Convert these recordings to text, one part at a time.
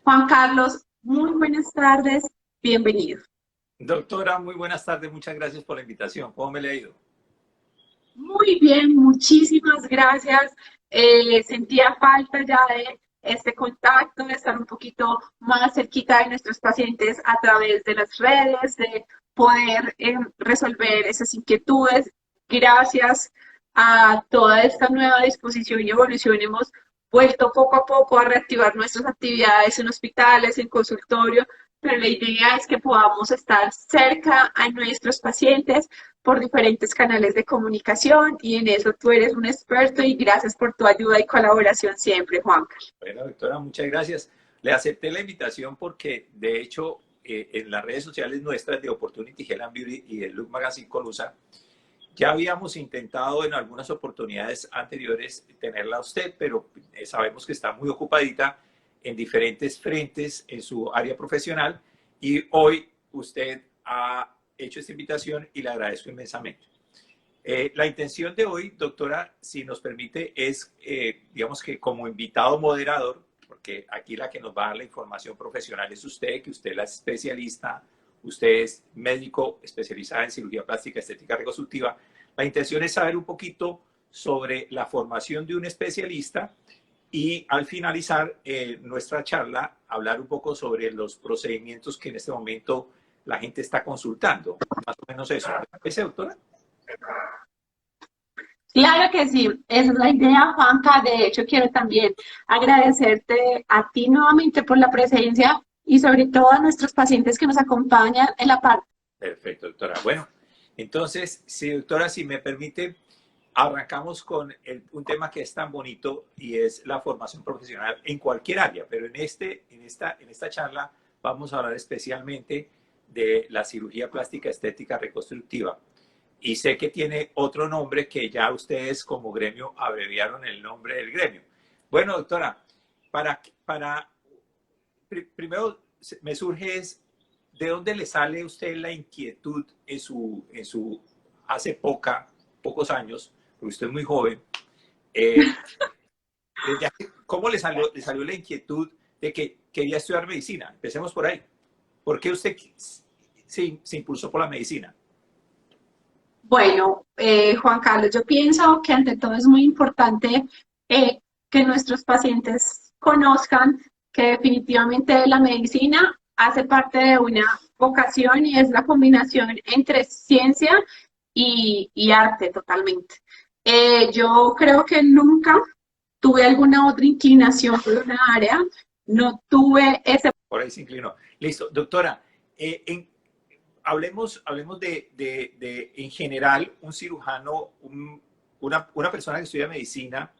Juan Carlos, muy buenas tardes, bienvenido. Doctora, muy buenas tardes, muchas gracias por la invitación. ¿Cómo me le ha ido? Muy bien, muchísimas gracias. Sentía falta ya de este contacto, de estar un poquito más cerquita de nuestros pacientes a través de las redes, de poder resolver esas inquietudes. Gracias a toda esta nueva disposición y evolución hemos vuelto poco a poco a reactivar nuestras actividades en hospitales, en consultorio, pero la idea es que podamos estar cerca a nuestros pacientes por diferentes canales de comunicación y en eso tú eres un experto y gracias por tu ayuda y colaboración siempre, Juanca. Bueno, doctora, muchas gracias. Le acepté la invitación porque, de hecho, en las redes sociales nuestras de Opportunity Health and Beauty y el Look Magazine Colusa, ya habíamos intentado en algunas oportunidades anteriores tenerla a usted, pero sabemos que está muy ocupadita en diferentes frentes en su área profesional y hoy usted ha hecho esta invitación y le agradezco inmensamente. La intención de hoy, doctora, si nos permite, es, digamos que como invitado moderador, porque aquí la que nos va a dar la información profesional es usted, que usted es la especialista, usted es médico especializado en cirugía plástica, estética reconstructiva. La intención es saber un poquito sobre la formación de un especialista y al finalizar nuestra charla, hablar un poco sobre los procedimientos que en este momento la gente está consultando. Más o menos eso. ¿Me parece, doctora? Claro que sí, esa es la idea, Juanca. De hecho, quiero también agradecerte a ti nuevamente por la presencia y sobre todo a nuestros pacientes que nos acompañan en la parte. Perfecto, doctora. Bueno, entonces, sí, doctora, si me permite, arrancamos con un tema que es tan bonito y es la formación profesional en cualquier área, pero en esta charla vamos a hablar especialmente de la cirugía plástica estética reconstructiva. Y sé que tiene otro nombre que ya ustedes como gremio abreviaron el nombre del gremio. Bueno, doctora, para primero me surge es, ¿de dónde le sale a usted la inquietud hace pocos años, porque usted es muy joven, eh, ¿cómo le salió la inquietud de que quería estudiar medicina? Empecemos por ahí. ¿Por qué usted se impulsó por la medicina? Bueno, Juan Carlos, yo pienso que ante todo es muy importante eh, que nuestros pacientes conozcan que definitivamente la medicina hace parte de una vocación y es la combinación entre ciencia y arte totalmente. Yo creo que nunca tuve alguna otra inclinación por una área, no tuve ese. Por ahí se inclinó. Listo. Doctora, hablemos en general, un cirujano, una persona que estudia medicina,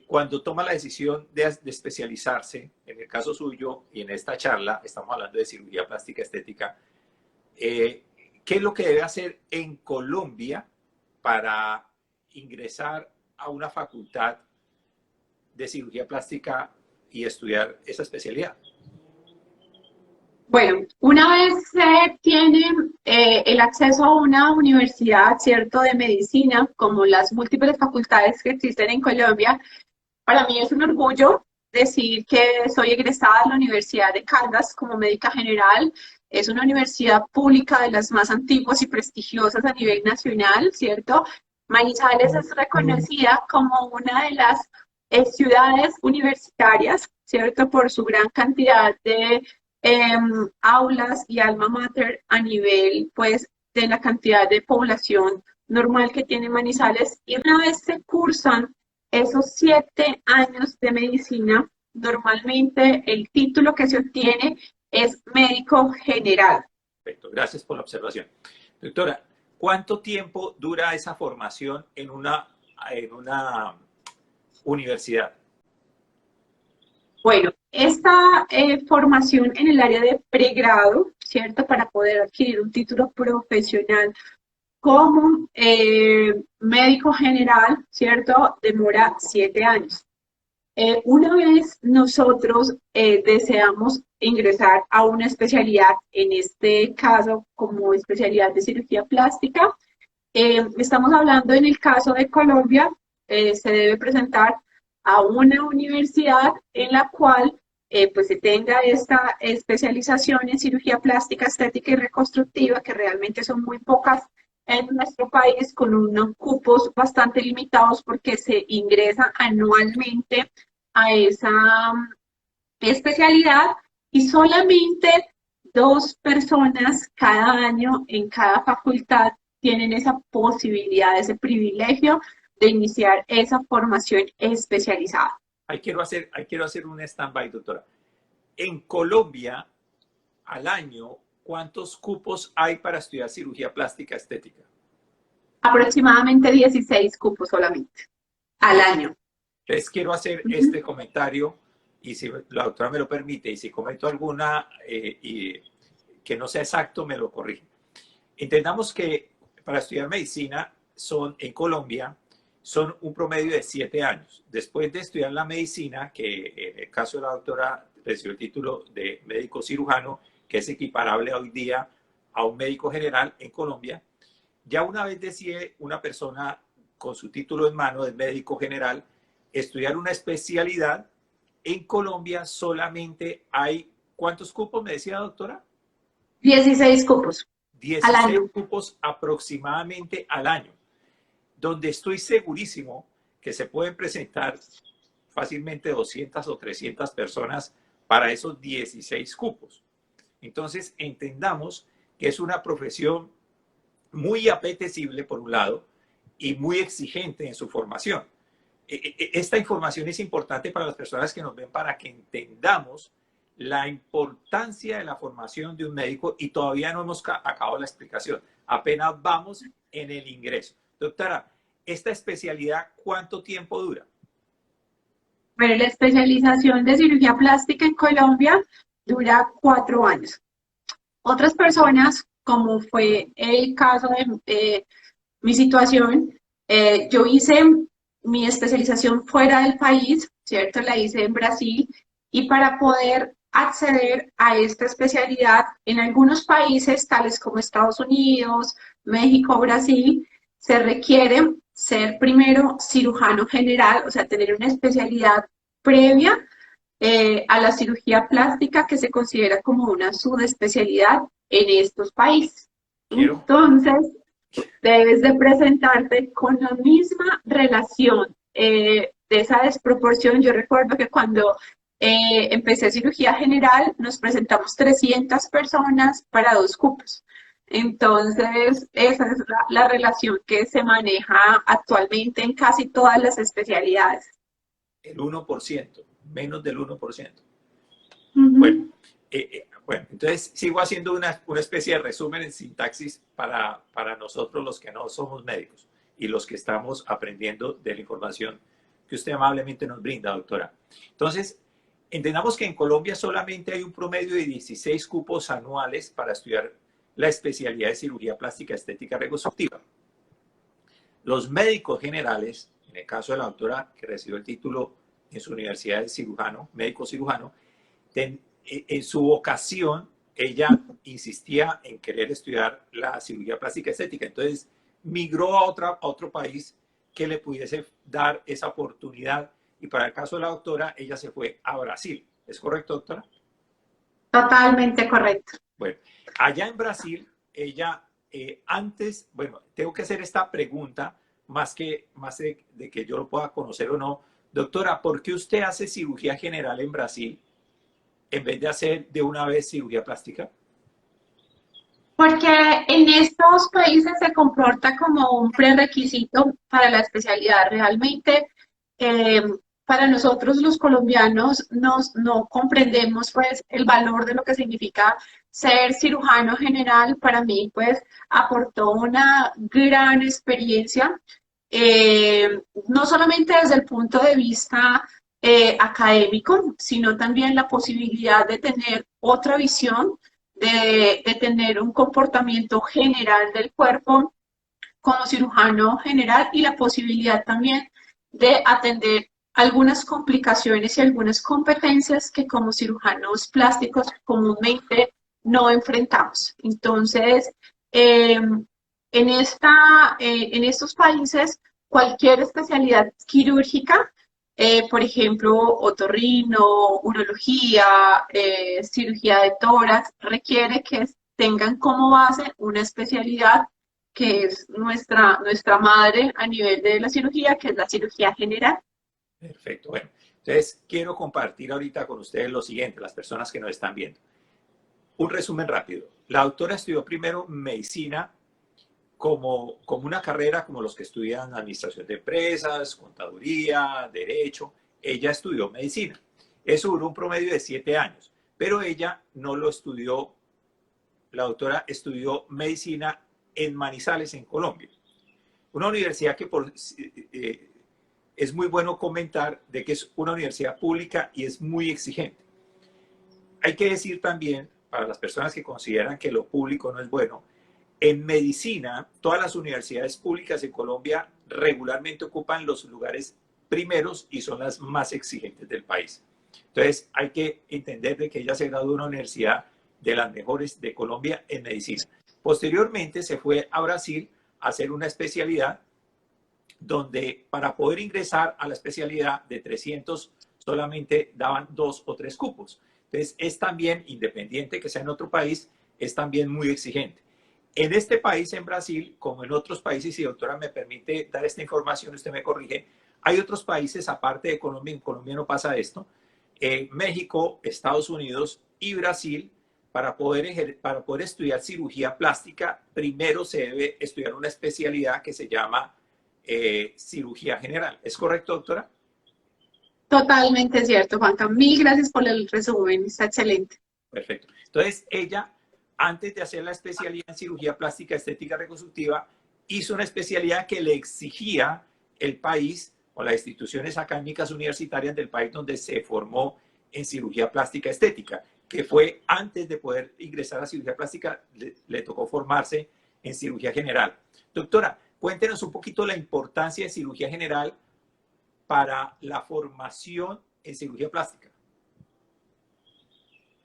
cuando toma la decisión de especializarse, en el caso suyo y en esta charla, estamos hablando de cirugía plástica estética, eh, ¿qué es lo que debe hacer en Colombia para ingresar a una facultad de cirugía plástica y estudiar esa especialidad? Bueno, una vez se tiene el acceso a una universidad, ¿cierto?, de medicina, como las múltiples facultades que existen en Colombia, para mí es un orgullo decir que soy egresada de la Universidad de Caldas como médica general. Es una universidad pública de las más antiguas y prestigiosas a nivel nacional, ¿cierto? Manizales es reconocida como una de las ciudades universitarias, ¿cierto? Por su gran cantidad de aulas y alma mater a nivel, pues, de la cantidad de población normal que tiene Manizales. Y una vez se cursan esos 7 años de medicina, normalmente el título que se obtiene es médico general. Perfecto, gracias por la observación. Doctora, ¿cuánto tiempo dura esa formación en una universidad? Bueno, esta formación en el área de pregrado, ¿cierto? Para poder adquirir un título profesional como médico general, ¿cierto? Demora 7 años. Una vez nosotros deseamos ingresar a una especialidad, en este caso como especialidad de cirugía plástica, estamos hablando en el caso de Colombia, se debe presentar a una universidad en la cual pues se tenga esta especialización en cirugía plástica, estética y reconstructiva, que realmente son muy pocas en nuestro país, con unos cupos bastante limitados porque se ingresa anualmente a esa especialidad y solamente 2 personas cada año en cada facultad tienen esa posibilidad, ese privilegio de iniciar esa formación especializada. Ahí quiero hacer un stand-by, doctora. En Colombia, al año, ¿cuántos cupos hay para estudiar cirugía plástica estética? Aproximadamente 16 cupos solamente al año. Entonces quiero hacer este comentario y si la doctora me lo permite y si comento alguna y que no sea exacto, me lo corrige. Entendamos que para estudiar medicina en Colombia son un promedio de 7 años. Después de estudiar la medicina, que en el caso de la doctora recibió el título de médico cirujano, que es equiparable hoy día a un médico general en Colombia, ya una vez decide una persona con su título en mano de médico general estudiar una especialidad, en Colombia solamente hay, ¿cuántos cupos me decía, doctora? 16 cupos 16 al año. cupos aproximadamente al año, donde estoy segurísimo que se pueden presentar fácilmente 200 o 300 personas para esos 16 cupos. Entonces, entendamos que es una profesión muy apetecible, por un lado, y muy exigente en su formación. Esta información es importante para las personas que nos ven para que entendamos la importancia de la formación de un médico y todavía no hemos acabado la explicación. Apenas vamos en el ingreso. Doctora, ¿esta especialidad cuánto tiempo dura? Bueno, la especialización de cirugía plástica en Colombia dura 4 años. Otras personas, como fue el caso de mi situación, yo hice mi especialización fuera del país, ¿cierto? La hice en Brasil y para poder acceder a esta especialidad en algunos países, tales como Estados Unidos, México, Brasil, se requiere ser primero cirujano general, o sea, tener una especialidad previa a la cirugía plástica que se considera como una subespecialidad en estos países. Quiero. Entonces, debes de presentarte con la misma relación de esa desproporción. Yo recuerdo que cuando empecé cirugía general nos presentamos 300 personas para 2 cupos. Entonces, esa es la relación que se maneja actualmente en casi todas las especialidades. El 1%, menos del 1%. Uh-huh. Bueno, entonces sigo haciendo una especie de resumen en sintaxis para nosotros los que no somos médicos y los que estamos aprendiendo de la información que usted amablemente nos brinda, doctora. Entonces, entendamos que en Colombia solamente hay un promedio de 16 cupos anuales para estudiar la especialidad de cirugía plástica estética reconstructiva. Los médicos generales, en el caso de la doctora que recibió el título en su universidad de cirujano, médico cirujano, en su vocación, ella insistía en querer estudiar la cirugía plástica estética. Entonces, migró a otro país que le pudiese dar esa oportunidad. Y para el caso de la doctora, ella se fue a Brasil. ¿Es correcto, doctora? Totalmente correcto. Bueno, allá en Brasil, ella antes, bueno, tengo que hacer esta pregunta más de que yo lo pueda conocer o no. Doctora, ¿por qué usted hace cirugía general en Brasil en vez de hacer de una vez cirugía plástica? Porque en estos países se comporta como un prerequisito para la especialidad. Realmente, eh, para nosotros los colombianos no comprendemos pues el valor de lo que significa ser cirujano general. Para mí, pues, aportó una gran experiencia, no solamente desde el punto de vista académico, sino también la posibilidad de tener otra visión de tener un comportamiento general del cuerpo como cirujano general y la posibilidad también de atender algunas complicaciones y algunas competencias que como cirujanos plásticos comúnmente no enfrentamos. Entonces, en estos países, cualquier especialidad quirúrgica por ejemplo, otorrino, urología, cirugía de tórax, requiere que tengan como base una especialidad que es nuestra madre a nivel de la cirugía, que es la cirugía general. Perfecto. Bueno, entonces quiero compartir ahorita con ustedes lo siguiente, las personas que nos están viendo. Un resumen rápido. La doctora estudió primero medicina como una carrera como los que estudian administración de empresas, contaduría, derecho. Ella estudió medicina. Eso duró un promedio de 7 años, pero ella no lo estudió. La doctora estudió medicina en Manizales, en Colombia. Una universidad que es muy bueno comentar de que es una universidad pública y es muy exigente. Hay que decir también, para las personas que consideran que lo público no es bueno, en medicina, todas las universidades públicas en Colombia regularmente ocupan los lugares primeros y son las más exigentes del país. Entonces, hay que entender de que ella se graduó de una universidad de las mejores de Colombia en medicina. Posteriormente, se fue a Brasil a hacer una especialidad donde para poder ingresar a la especialidad de 300 solamente daban 2 o 3 cupos. Entonces, es también, independiente que sea en otro país, es también muy exigente. En este país, en Brasil, como en otros países, y doctora me permite dar esta información, usted me corrige, hay otros países aparte de Colombia, en Colombia no pasa esto, México, Estados Unidos y Brasil, para poder estudiar cirugía plástica, primero se debe estudiar una especialidad que se llama cirugía general. ¿Es correcto, doctora? Totalmente cierto, Juanca. Mil gracias por el resumen, está excelente. Perfecto. Entonces, ella, antes de hacer la especialidad en cirugía plástica estética reconstructiva, hizo una especialidad que le exigía el país o las instituciones académicas universitarias del país donde se formó en cirugía plástica estética, que fue antes de poder ingresar a cirugía plástica, le tocó formarse en cirugía general. Doctora, cuéntenos un poquito la importancia de cirugía general para la formación en cirugía plástica.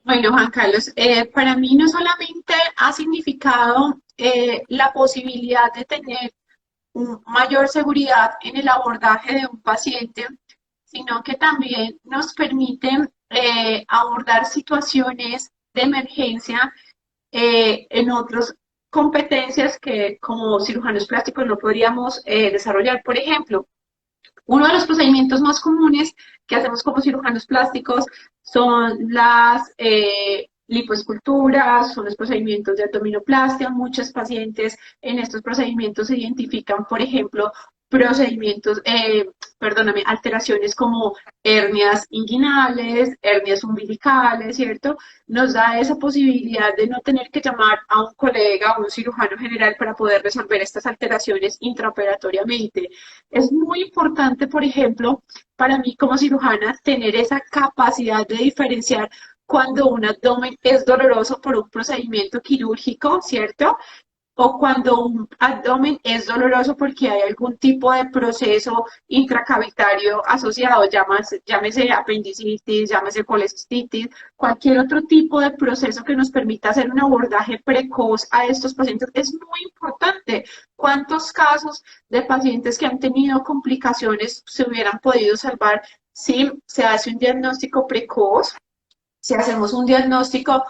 Bueno, Juan Carlos, para mí no solamente ha significado la posibilidad de tener mayor seguridad en el abordaje de un paciente, sino que también nos permite abordar situaciones de emergencia en otras competencias que como cirujanos plásticos no podríamos desarrollar. Por ejemplo, uno de los procedimientos más comunes que hacemos como cirujanos plásticos son las lipoesculturas, son los procedimientos de abdominoplastia. Muchos pacientes en estos procedimientos se identifican, por ejemplo, alteraciones como hernias inguinales, hernias umbilicales, ¿cierto? Nos da esa posibilidad de no tener que llamar a un colega o un cirujano general para poder resolver estas alteraciones intraoperatoriamente. Es muy importante, por ejemplo, para mí como cirujana, tener esa capacidad de diferenciar cuando un abdomen es doloroso por un procedimiento quirúrgico, ¿cierto? O cuando un abdomen es doloroso porque hay algún tipo de proceso intracavitario asociado, llámese apendicitis, llámese colecistitis, cualquier otro tipo de proceso que nos permita hacer un abordaje precoz a estos pacientes. Es muy importante. ¿Cuántos casos de pacientes que han tenido complicaciones se hubieran podido salvar si se hace un diagnóstico precoz? Si hacemos un diagnóstico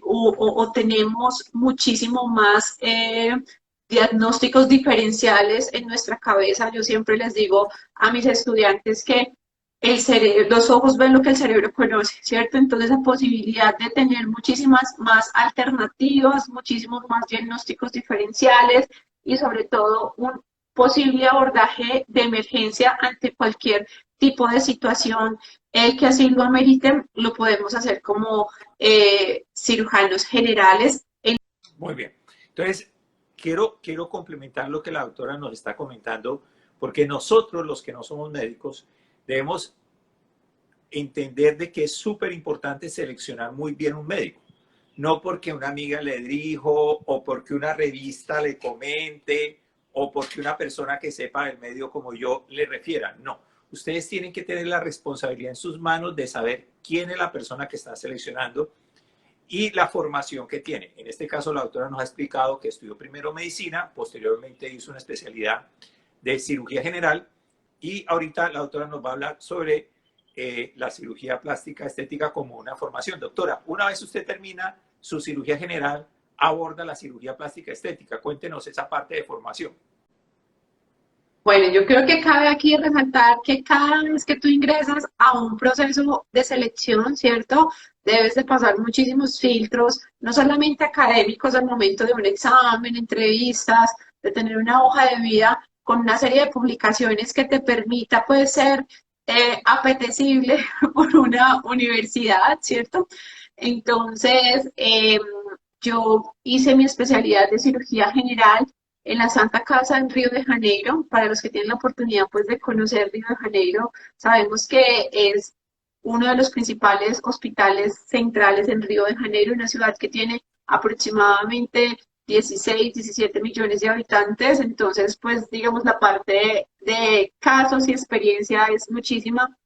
o tenemos muchísimo más diagnósticos diferenciales en nuestra cabeza. Yo siempre les digo a mis estudiantes que los ojos ven lo que el cerebro conoce, ¿cierto? Entonces la posibilidad de tener muchísimas más alternativas, muchísimos más diagnósticos diferenciales y sobre todo un posible abordaje de emergencia ante cualquier tipo de situación que así lo ameriten, lo podemos hacer como cirujanos generales. Muy bien. Entonces, quiero complementar lo que la doctora nos está comentando, porque nosotros, los que no somos médicos, debemos entender de que es súper importante seleccionar muy bien un médico. No porque una amiga le dijo, o porque una revista le comente, o porque una persona que sepa del medio como yo le refiera. No. Ustedes tienen que tener la responsabilidad en sus manos de saber quién es la persona que está seleccionando y la formación que tiene. En este caso, la doctora nos ha explicado que estudió primero medicina, posteriormente hizo una especialidad de cirugía general Y ahorita la doctora nos va a hablar sobre la cirugía plástica estética como una formación. Doctora, una vez usted termina su cirugía general, aborda la cirugía plástica estética. Cuéntenos esa parte de formación. Bueno, yo creo que cabe aquí resaltar que cada vez que tú ingresas a un proceso de selección, ¿cierto? Debes de pasar muchísimos filtros, no solamente académicos al momento de un examen, entrevistas, de tener una hoja de vida con una serie de publicaciones que te permita, pues, ser apetecible por una universidad, ¿cierto? Entonces, yo hice mi especialidad de cirugía general en la Santa Casa en Río de Janeiro. Para los que tienen la oportunidad pues de conocer Río de Janeiro, sabemos que es uno de los principales hospitales centrales en Río de Janeiro, una ciudad que tiene aproximadamente 16, 17 millones de habitantes. Entonces, pues digamos, la parte de casos y experiencia es muchísima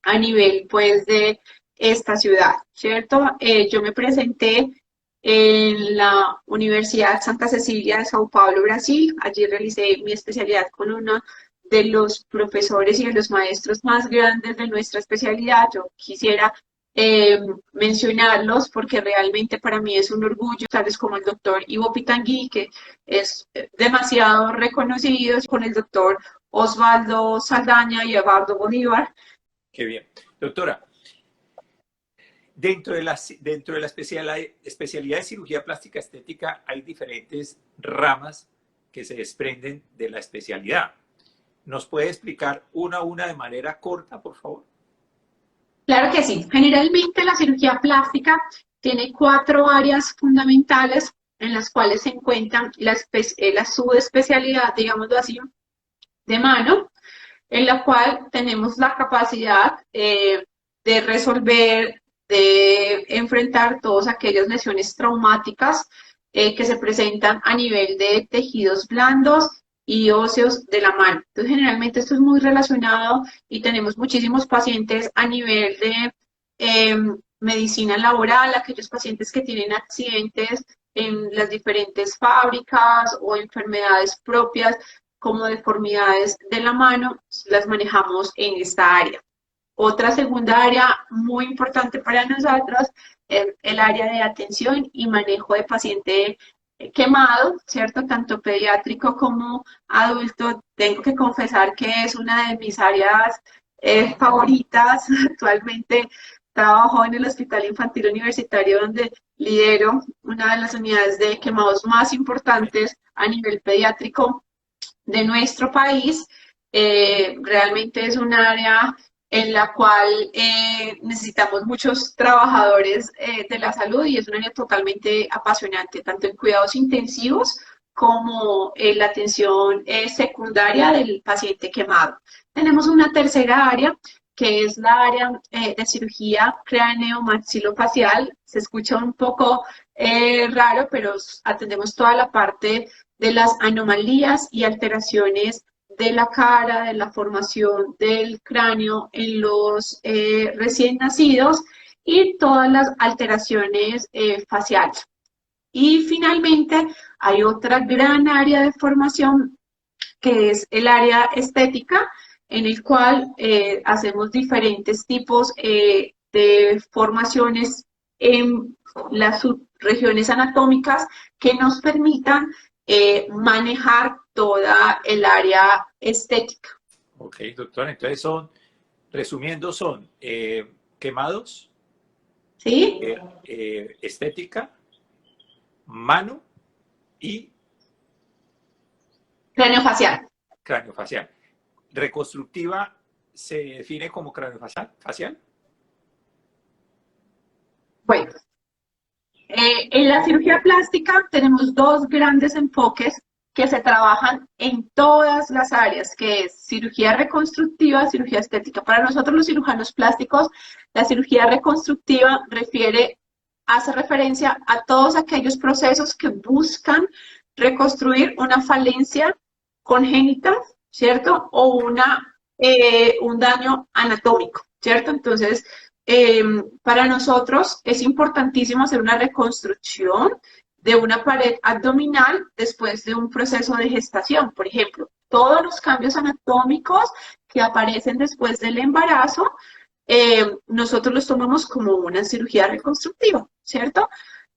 a nivel pues de esta ciudad, ¿cierto? Yo me presenté en la Universidad Santa Cecilia de Sao Paulo, Brasil. Allí realicé mi especialidad con uno de los profesores y de los maestros más grandes de nuestra especialidad. Yo quisiera mencionarlos porque realmente para mí es un orgullo, tales como el doctor Ivo Pitangui, que es demasiado reconocido, con el doctor Osvaldo Saldaña y Eduardo Bolívar. Qué bien. Doctora, dentro de la especialidad de cirugía plástica estética hay diferentes ramas que se desprenden de la especialidad. ¿Nos puede explicar una a una de manera corta, por favor? Claro que sí. Generalmente la cirugía plástica tiene 4 áreas fundamentales en las cuales se encuentran la subespecialidad, digámoslo así, de mano, en la cual tenemos la capacidad de resolver, de enfrentar todas aquellas lesiones traumáticas que se presentan a nivel de tejidos blandos y óseos de la mano. Entonces, generalmente esto es muy relacionado y tenemos muchísimos pacientes a nivel de medicina laboral, aquellos pacientes que tienen accidentes en las diferentes fábricas o enfermedades propias como deformidades de la mano, las manejamos en esta área. Otra segunda área muy importante para nosotros es el área de atención y manejo de paciente quemado, ¿cierto? Tanto pediátrico como adulto. Tengo que confesar que es una de mis áreas favoritas. Actualmente trabajo en el Hospital Infantil Universitario, donde lidero una de las unidades de quemados más importantes a nivel pediátrico de nuestro país. Realmente es un área en la cual necesitamos muchos trabajadores de la salud y es un área totalmente apasionante, tanto en cuidados intensivos como en la atención secundaria del paciente quemado. Tenemos una tercera área que es la área de cirugía cráneo-maxilofacial. Se escucha un poco raro, pero atendemos toda la parte de las anomalías y alteraciones de la cara, de la formación del cráneo en los recién nacidos y todas las alteraciones faciales. Y finalmente hay otra gran área de formación que es el área estética, en el cual hacemos diferentes tipos de formaciones en las subregiones anatómicas que nos permitan manejar toda el área estética. Ok, doctora, entonces resumiendo, son quemados, ¿Sí? Estética, mano y Craneofacial. craneofacial. ¿Reconstructiva se define como craneofacial? Bueno, en la cirugía plástica tenemos 2 grandes enfoques que se trabajan en todas las áreas, que es cirugía reconstructiva, cirugía estética. Para nosotros los cirujanos plásticos, la cirugía reconstructiva hace referencia a todos aquellos procesos que buscan reconstruir una falencia congénita, ¿cierto? O un daño anatómico, ¿cierto? Entonces, para nosotros es importantísimo hacer una reconstrucción de una pared abdominal después de un proceso de gestación. Por ejemplo, todos los cambios anatómicos que aparecen después del embarazo, nosotros los tomamos como una cirugía reconstructiva, ¿cierto?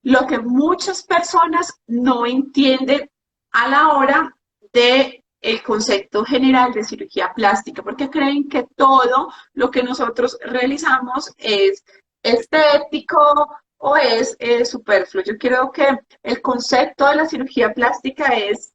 Lo que muchas personas no entienden a la hora de el concepto general de cirugía plástica, porque creen que todo lo que nosotros realizamos es estético o es superfluo. Yo creo que el concepto de la cirugía plástica es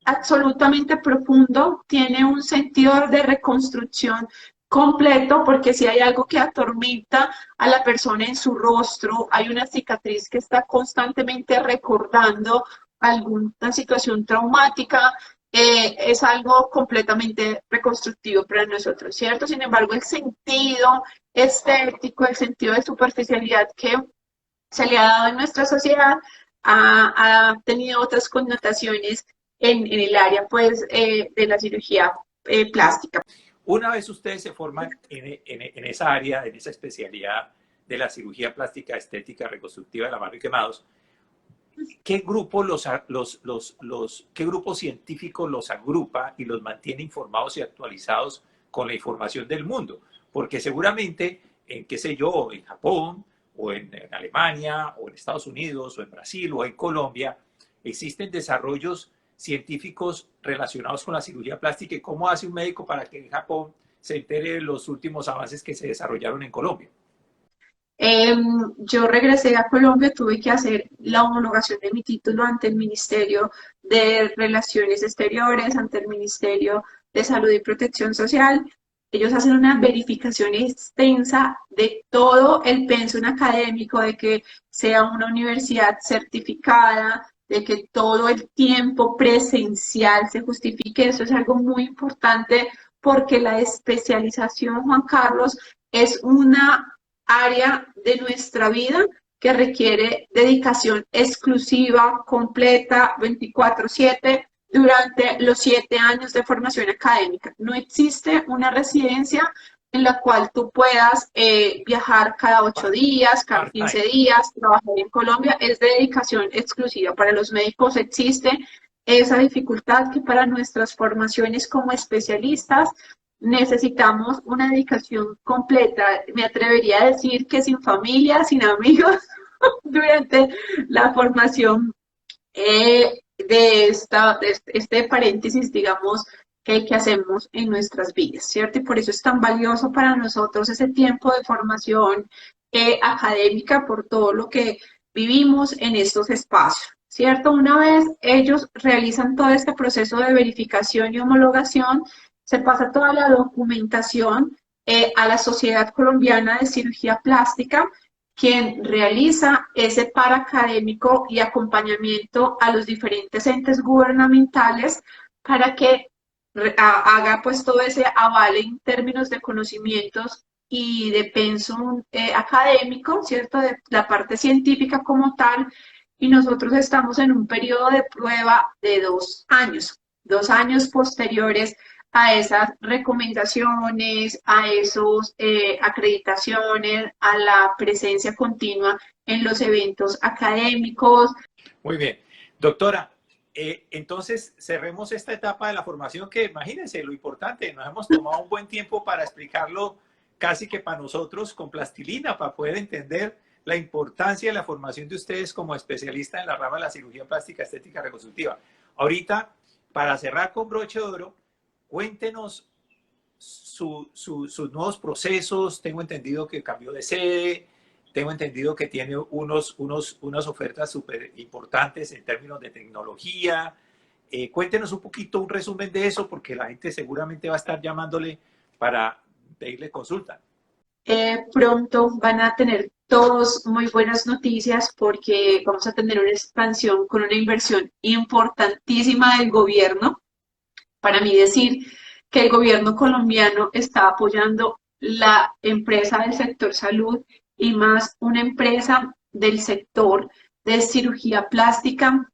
absolutamente profundo, tiene un sentido de reconstrucción completo, porque si hay algo que atormenta a la persona en su rostro, hay una cicatriz que está constantemente recordando alguna situación traumática, es algo completamente reconstructivo para nosotros, ¿cierto? Sin embargo, el sentido estético, el sentido de superficialidad que se le ha dado en nuestra sociedad ha tenido otras connotaciones en el área pues, de la cirugía plástica. Una vez ustedes se forman en esa área, en esa especialidad de la cirugía plástica, estética, reconstructiva de la mano y quemados, ¿qué grupo, qué grupo científico los agrupa y los mantiene informados y actualizados con la información del mundo? Porque seguramente, en qué sé yo, en Japón, o en Alemania, o en Estados Unidos, o en Brasil, o en Colombia, existen desarrollos científicos relacionados con la cirugía plástica. ¿Y cómo hace un médico para que en Japón se entere de los últimos avances que se desarrollaron en Colombia? Yo regresé a Colombia, tuve que hacer la homologación de mi título ante el Ministerio de Relaciones Exteriores, ante el Ministerio de Salud y Protección Social. Ellos hacen una verificación extensa de todo el pensum académico, de que sea una universidad certificada, de que todo el tiempo presencial se justifique. Eso es algo muy importante porque la especialización, Juan Carlos, es una área de nuestra vida que requiere dedicación exclusiva, completa, 24/7, durante los 7 años de formación académica. No existe una residencia en la cual tú puedas viajar cada 8 días, cada 15 días, trabajar en Colombia. Es de dedicación exclusiva. Para los médicos existe esa dificultad que para nuestras formaciones como especialistas necesitamos una dedicación completa. Me atrevería a decir que sin familia, sin amigos, durante la formación de este paréntesis, digamos, que hacemos en nuestras vidas, ¿cierto? Y por eso es tan valioso para nosotros ese tiempo de formación académica por todo lo que vivimos en estos espacios, ¿cierto? Una vez ellos realizan todo este proceso de verificación y homologación, se pasa toda la documentación a la Sociedad Colombiana de Cirugía Plástica, quien realiza ese paracadémico y acompañamiento a los diferentes entes gubernamentales para que haga pues todo ese avale en términos de conocimientos y de pensum académico, ¿cierto? De la parte científica como tal, y nosotros estamos en un periodo de prueba de 2 años posteriores a esas recomendaciones, a esos acreditaciones, a la presencia continua en los eventos académicos. Muy bien. Doctora, entonces cerremos esta etapa de la formación que, imagínense, lo importante, nos hemos tomado un buen tiempo para explicarlo casi que para nosotros con plastilina, para poder entender la importancia de la formación de ustedes como especialistas en la rama de la cirugía plástica, estética, reconstructiva. Ahorita, para cerrar con broche de oro, cuéntenos sus nuevos procesos. Tengo entendido que cambió de sede, tengo entendido que tiene unas ofertas súper importantes en términos de tecnología. Cuéntenos un poquito, un resumen de eso, porque la gente seguramente va a estar llamándole para pedirle consulta. Pronto van a tener todos muy buenas noticias porque vamos a tener una expansión con una inversión importantísima del gobierno. Para mí decir que el gobierno colombiano está apoyando la empresa del sector salud y más una empresa del sector de cirugía plástica